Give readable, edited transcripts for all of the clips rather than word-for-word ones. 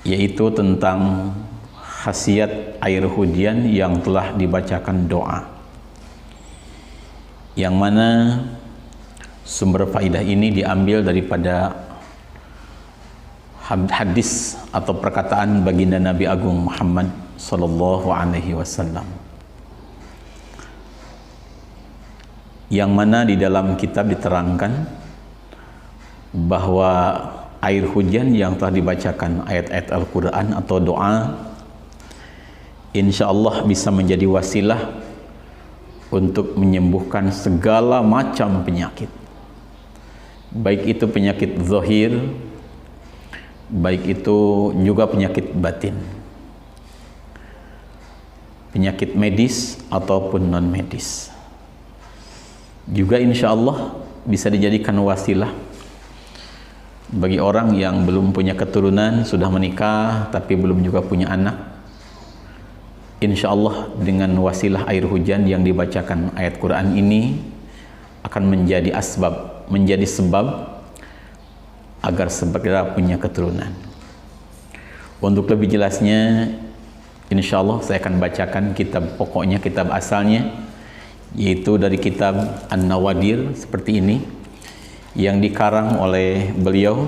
yaitu tentang khasiat air hujan yang telah dibacakan doa, yang mana sumber faidah ini diambil daripada hadis atau perkataan baginda Nabi Agung Muhammad sallallahu alaihi wasallam, yang mana di dalam kitab diterangkan bahwa air hujan yang telah dibacakan ayat-ayat Al-Quran atau doa insya Allah bisa menjadi wasilah untuk menyembuhkan segala macam penyakit, baik itu penyakit zahir, baik itu juga penyakit batin, penyakit medis ataupun non medis, juga insya Allah bisa dijadikan wasilah bagi orang yang belum punya keturunan, sudah menikah tapi belum juga punya anak. Insya Allah dengan wasilah air hujan yang dibacakan ayat Quran ini akan menjadi sebab agar segera punya keturunan. Untuk lebih jelasnya, insya Allah saya akan bacakan kitab pokoknya, kitab asalnya, yaitu dari kitab An-Nawadir seperti ini, yang dikarang oleh beliau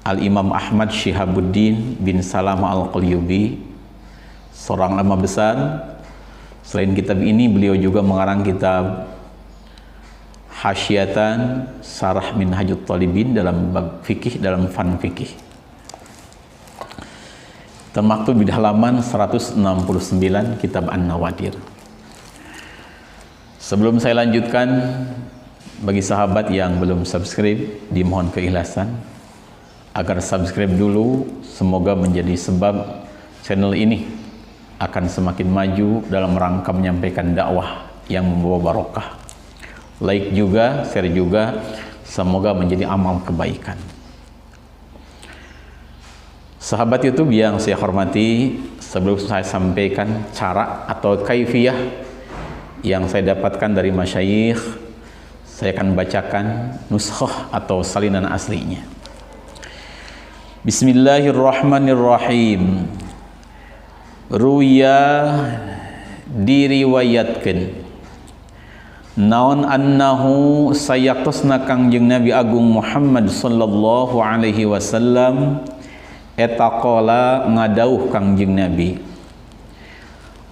Al-Imam Ahmad Syihabuddin bin Salamah Al-Qalyubi, seorang ulama besar. Selain kitab ini, beliau juga mengarang kitab Hasyiatan Sarah Minhajut Talibin dalam bab fikih, dalam fan fikih, termaktub di halaman 169 kitab An-Nawadir. Sebelum saya lanjutkan, bagi sahabat yang belum subscribe, dimohon keikhlasan agar subscribe dulu. Semoga menjadi sebab channel ini akan semakin maju dalam rangka menyampaikan dakwah yang membawa barokah. Like juga, share juga, semoga menjadi amal kebaikan. Sahabat YouTube yang saya hormati, sebelum saya sampaikan cara atau kaifiyah yang saya dapatkan dari masyayikh, saya akan bacakan nuskhah atau salinan aslinya. Bismillahirrahmanirrahim. Ruya diriwayatkan naon annahu sayaqtasna Kangjeng Nabi Agung Muhammad sallallahu alaihi wasallam eta qala ngadauh Kangjeng Nabi,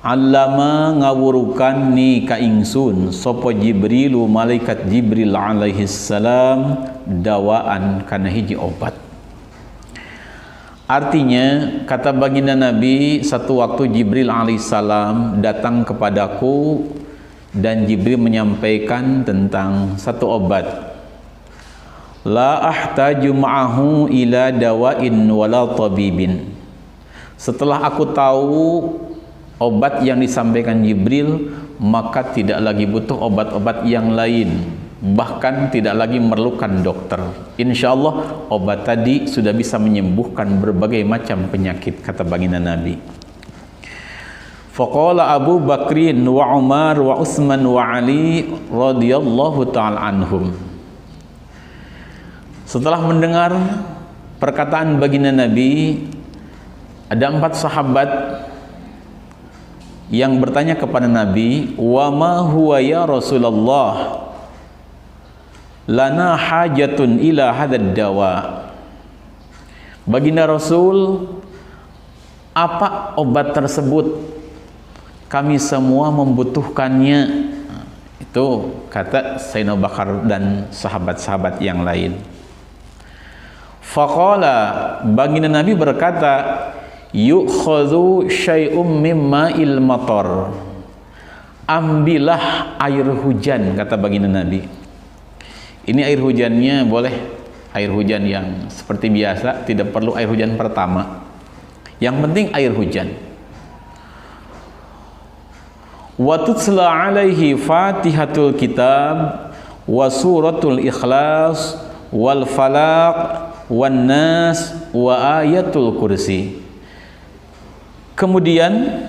Allama ngawurukan ni ka ingsun sapa Jibrilu malaikat Jibril alaihi salam dawaan kana hiji obat. Artinya, kata baginda Nabi, satu waktu Jibril alaihi salam datang kepadaku dan Jibril menyampaikan tentang satu obat. La ahtaju ma'ahu ila dawain wala tabibin. Setelah aku tahu obat yang disampaikan Jibril, maka tidak lagi butuh obat-obat yang lain, bahkan tidak lagi memerlukan dokter. Insya Allah obat tadi sudah bisa menyembuhkan berbagai macam penyakit, kata baginda Nabi. Faqala Abu Bakrin wa Umar wa Utsman wa Ali radhiyallahu ta'ala anhum. Setelah mendengar perkataan baginda Nabi, ada 4 sahabat yang bertanya kepada Nabi, wa ma huwa ya Rasulullah, lana hajatun ila hadzal dawa. Baginda Rasul, apa obat tersebut? Kami semua membutuhkannya. Itu kata Sayyidina Bakar dan sahabat-sahabat yang lain. Faqala, baginda Nabi berkata, yukhadhu syai'um mimma il matar. Ambillah air hujan, kata baginda Nabi. Ini air hujannya boleh air hujan yang seperti biasa, tidak perlu air hujan pertama. Yang penting air hujan. Wa tutsla alaihi Fatihatul Kitab wa suratul Ikhlas wal Falaq wan Nas wa ayatul Kursi. Kemudian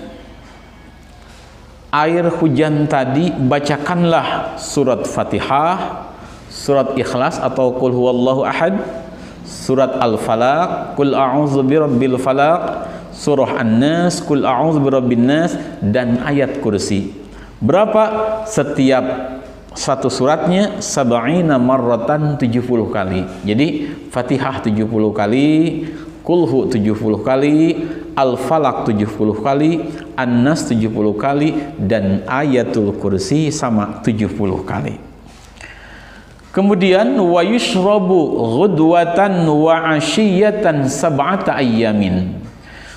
air hujan tadi bacakanlah surat Fatihah, surat Ikhlas atau Qul huwallahu ahad, surat Al-Falaq, Qul a'udzu birabbil falaq, surah An-Nas, Qul a'udzu birabbin nas, dan ayat kursi. Berapa? Setiap satu suratnya sab'ina marratan, 70 kali. Jadi Fatihah 70 kali, Qulhu 70 kali, Al-Falaq 70 kali, An-Nas 70 kali, dan ayatul kursi sama 70 kali. Kemudian wa yushrabu ghudwatan wa 'ashiyatan sab'ata ayyamin.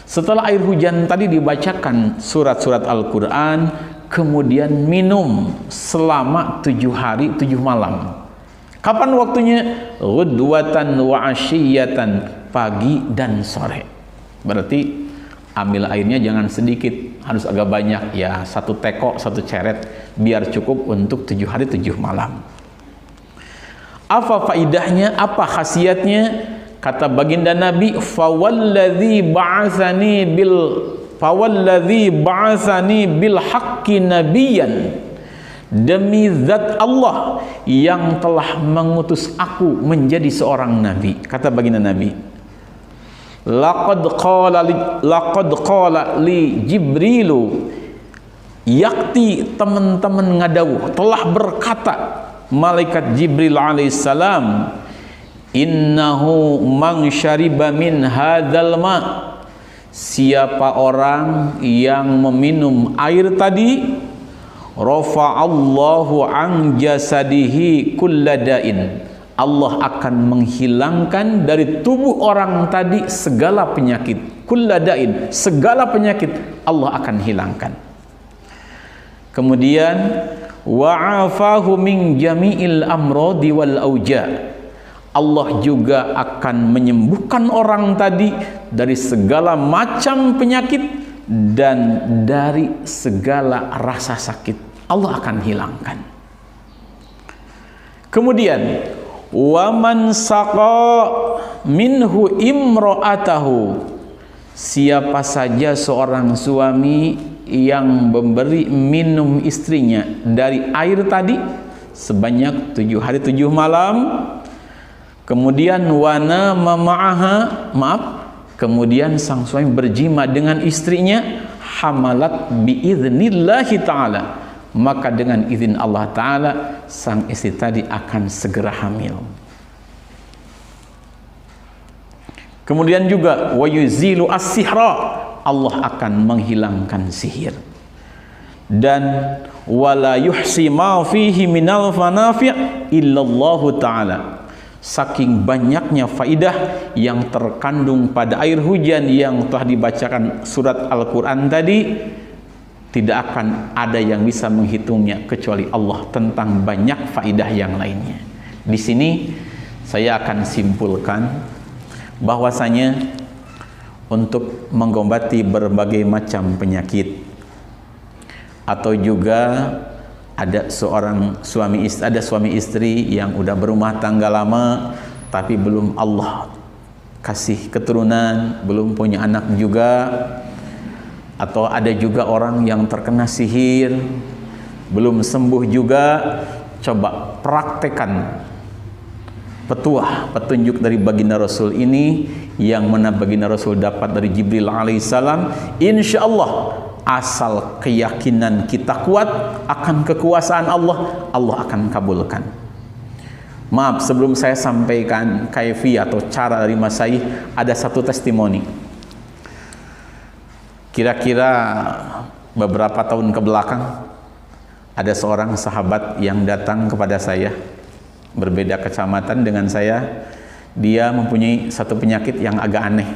Setelah air hujan tadi dibacakan surat-surat Al-Qur'an, kemudian minum selama 7 hari 7 malam. Kapan waktunya? Ghudwatan wa 'ashiyatan, pagi dan sore. Berarti ambil airnya jangan sedikit, harus agak banyak, ya 1 teko 1 ceret, biar cukup untuk 7 hari 7 malam. Apa faidahnya? Apa khasiatnya? Kata baginda Nabi, fawalladzi ba'atsani bil haqqi nabiyyan, demi zat Allah yang telah mengutus aku menjadi seorang nabi. Kata baginda Nabi, laqad qala li Jibrilu, yakti teman-teman ngadawuh, telah berkata malaikat Jibril alaihissalam, innahu man syariba min hadzal ma, siapa orang yang meminum air tadi, rafa'allahu an jasadihi kulladain, Allah akan menghilangkan dari tubuh orang tadi segala penyakit. Kulladain, segala penyakit Allah akan hilangkan. Kemudian wa'afahu min jami'il amradi wal auja, Allah juga akan menyembuhkan orang tadi dari segala macam penyakit dan dari segala rasa sakit. Allah akan hilangkan. Kemudian waman saqa minhu imra'atahu, siapa saja seorang suami yang memberi minum istrinya dari air tadi sebanyak 7 hari 7 malam, kemudian wana mama'aha, kemudian sang suami berjima dengan istrinya, hamalat biidznillahi ta'ala, maka dengan izin Allah Ta'ala sang istri tadi akan segera hamil. Kemudian juga wa yuzilu as-sihra, Allah akan menghilangkan sihir. Dan wala yuhsi ma fihi minal fanafi' illallahu ta'ala, saking banyaknya faidah yang terkandung pada air hujan yang telah dibacakan surat Al-Quran tadi, tidak akan ada yang bisa menghitungnya kecuali Allah tentang banyak faidah yang lainnya. Di sini saya akan simpulkan bahwasanya untuk mengobati berbagai macam penyakit, atau juga ada suami istri yang udah berumah tangga lama tapi belum Allah kasih keturunan, belum punya anak juga, atau ada juga orang yang terkena sihir belum sembuh juga, coba praktekan petunjuk dari baginda Rasul ini, yang mana baginda Rasul dapat dari Jibril alaihissalam. Insya Allah, asal keyakinan kita kuat akan kekuasaan Allah, Allah akan kabulkan. Maaf, sebelum saya sampaikan kaifiyah atau cara dari Mas Saih, ada satu testimoni. Kira-kira beberapa tahun ke belakang, ada seorang sahabat yang datang kepada saya, berbeda kecamatan dengan saya. Dia mempunyai satu penyakit yang agak aneh.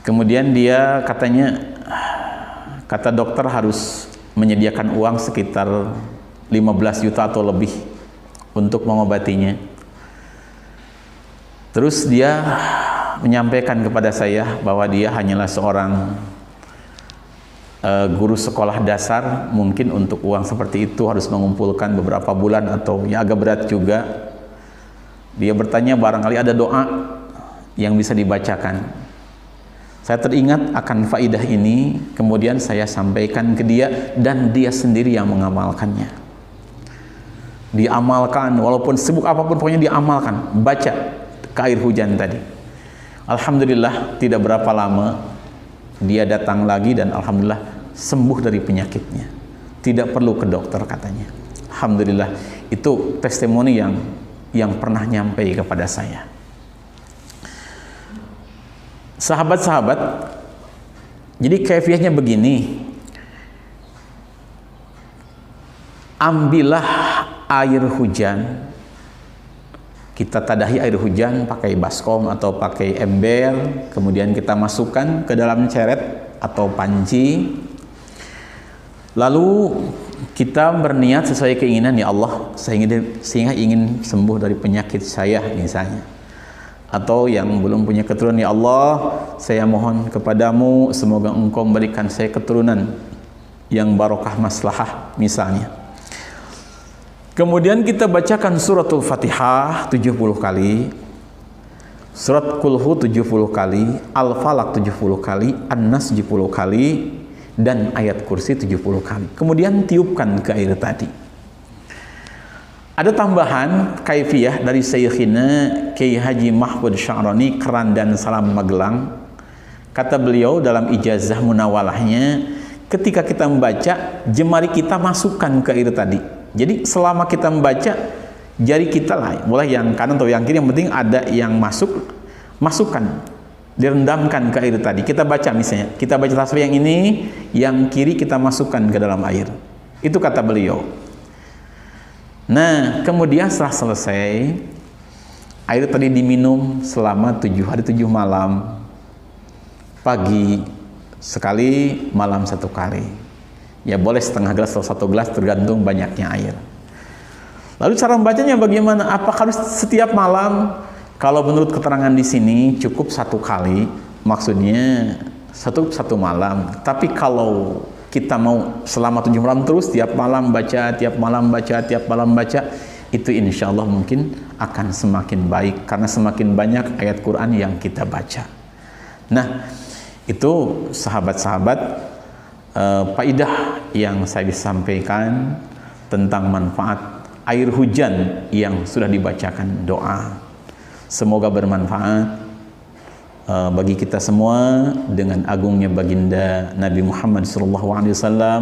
Kemudian dia kata dokter harus menyediakan uang sekitar 15 juta atau lebih untuk mengobatinya. Terus dia menyampaikan kepada saya bahwa dia hanyalah seorang guru sekolah dasar, mungkin untuk uang seperti itu harus mengumpulkan beberapa bulan atau ya agak berat juga. Dia bertanya barangkali ada doa yang bisa dibacakan. Saya teringat akan faidah ini, kemudian saya sampaikan ke dia dan dia sendiri yang mengamalkannya. diamalkan, walaupun sibuk apapun pokoknya diamalkan, baca ke air hujan tadi. Alhamdulillah tidak berapa lama dia datang lagi dan alhamdulillah sembuh dari penyakitnya, tidak perlu ke dokter katanya. Alhamdulillah, itu testimoni yang pernah nyampe kepada saya. Sahabat-sahabat, jadi kaifiahnya begini, ambillah air hujan, kita tadahi air hujan pakai baskom atau pakai ember, kemudian kita masukkan ke dalam ceret atau panci, lalu kita berniat sesuai keinginan, ya Allah, sehingga ingin sembuh dari penyakit saya misalnya, atau yang belum punya keturunan, ya Allah, saya mohon kepadamu semoga engkau memberikan saya keturunan yang barokah maslahah misalnya. Kemudian kita bacakan suratul Fatihah 70 kali, surat Qulhu 70 kali, Al-Falaq 70 kali, An-Nas 70 kali, dan ayat kursi 70 kali. Kemudian tiupkan ke air tadi. Ada tambahan kaifiyah dari Syekhina Kiai Haji Mahfud Sya'rani Kerandan Salam Magelang. Kata beliau dalam ijazah munawalahnya, ketika kita membaca, jemari kita masukkan ke air tadi. Jadi selama kita membaca, jari kita lah, boleh yang kanan atau yang kiri, yang penting ada yang masukkan, direndamkan ke air tadi. Kita baca misalnya, kita baca tasbih yang ini, yang kiri kita masukkan ke dalam air. Itu kata beliau. Nah, kemudian setelah selesai, air tadi diminum selama 7 hari 7 malam, pagi sekali, malam 1 kali. Ya boleh setengah gelas atau 1 gelas, tergantung banyaknya air. Lalu cara membacanya bagaimana? Apakah harus setiap malam? Kalau menurut keterangan di sini cukup 1 kali, maksudnya satu malam. Tapi kalau kita mau selama 7 malam terus, tiap malam baca, tiap malam baca, tiap malam baca, itu insya Allah mungkin akan semakin baik, karena semakin banyak ayat Quran yang kita baca. Nah, itu sahabat-sahabat, faidah yang saya bisa sampaikan tentang manfaat air hujan yang sudah dibacakan doa. Semoga bermanfaat bagi kita semua dengan agungnya baginda Nabi Muhammad SAW.